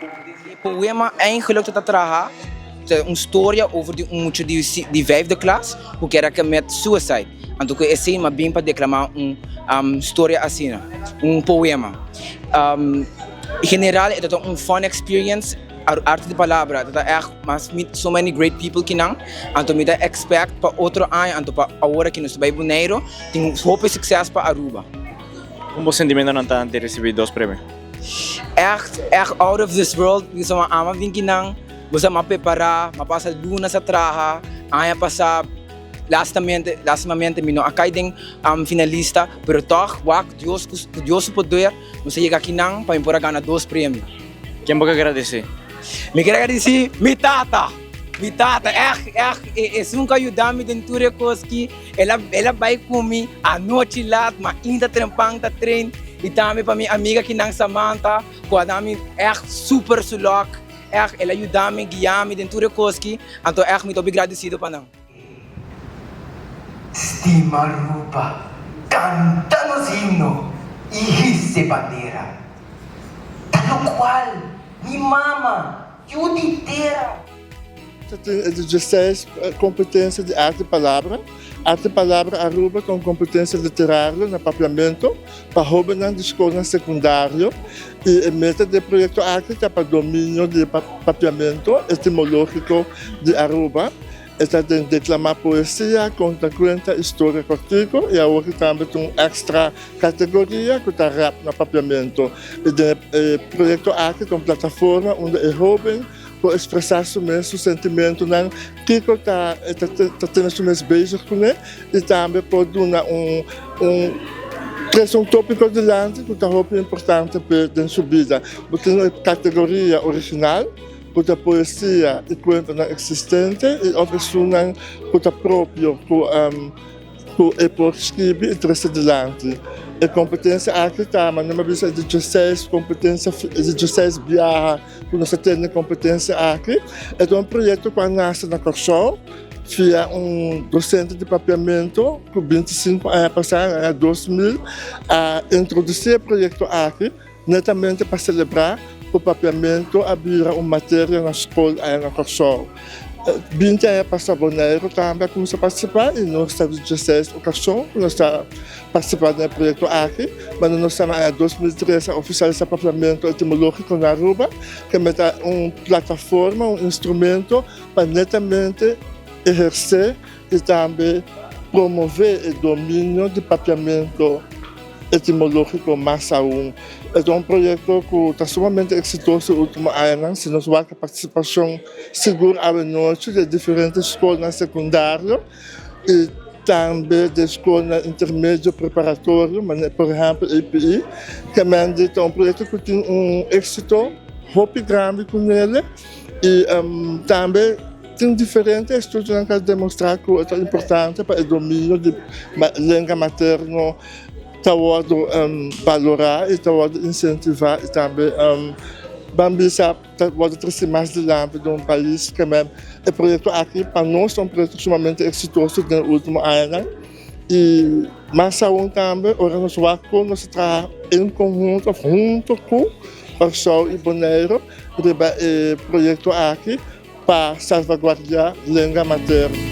Het poema eigenlijk tot traha een story over die vijfde klas, hoe kerken met suicide. En toen kun je zien, maar bimpa declamar een story assim, een poema. General is het een fun experience. Arte de palavra, dat echt, mas meet so many great people kinang, en to me expect pa outro ano, en to pa agora que nos vai Bonaire, tem hope sucesso pa Aruba. Como você sentimento não tá de receber dois prêmios? Echt out of this world, gusto mo ama vin kinang, gusto mapreparar, mapasa luna sa traha, aya pasa lastimamente mino acai ding finalista, pero toch wak Dios poder, nos chega kinang pa impora gana dois prêmios. Quem vai agradecer? Me quero agradecer minha tata, é nunca ajudar-me dentro de coisas que ela vai comigo à noite lá, mas ainda trampando da trem, e também para minha amiga que não Samantha, quando é super sulok, ela ajuda-me, guiar-me dentro de coisas que, então muito agradecido para não. Estima Rupa, cantamos himno e hisse bandeira, tal qual mi mama, Juditeira. Tem 16 competências de arte e palavra Aruba com competência literária no papiamento, para jóvenes de escola secundária e a meta do projeto arte para domínio de papiamento etimológico de Aruba. Está de declamar poesia, conta história cortico e agora também tem extra categoria que está rap no papiamento. E o projeto arte é uma plataforma onde o jovem pode expressar seu sentimento na que está tendo seu beijo com ele e também pode dar traz tópico adiante que é importante para a sua vida. Tem a categoria original, a poesia e conto existente e a pessoa que é próprio que pode escrever e trazer adiante. A competência aqui está, mas não é de 16 competências, de 16 viagens que nós temos competência aqui. É um projeto que nasce na Corsol, via docente de papiamento, com 25 anos passados, em 2000, a introduzir o projeto aqui, netamente para celebrar o papiamento, abrir uma matéria na escola na Corsol. 20 anos passados, Bonaire também começou a participar e nós estamos 16 ocasiões, nós estamos participando do projeto aqui, mas nós estamos em 2013 a oficializar o papiamento etimológico na Aruba, que é uma plataforma, um instrumento para netamente exercer e também promover o domínio do papiamento etimológico mais aún. É um projeto que está sumamente exitoso no último ano, se nós vamos a participação segura à noite de diferentes escolas secundárias e também de escola intermédia preparatória, por exemplo, EPI, que é um projeto que tem êxito muito grande com ele e também tem diferentes estudos que demonstram que é importante para o domínio da língua materna, tawado valorar e tawado incentivar e também bambisa tawado trazer mais de lampe de país que mesmo o projeto aqui para nós é um projeto extremamente exitoso no último ano e mais aún também ora nós vamos trabalhar em conjunto junto com Corsol e Bonaire o projeto aqui para salvaguardar a língua materna.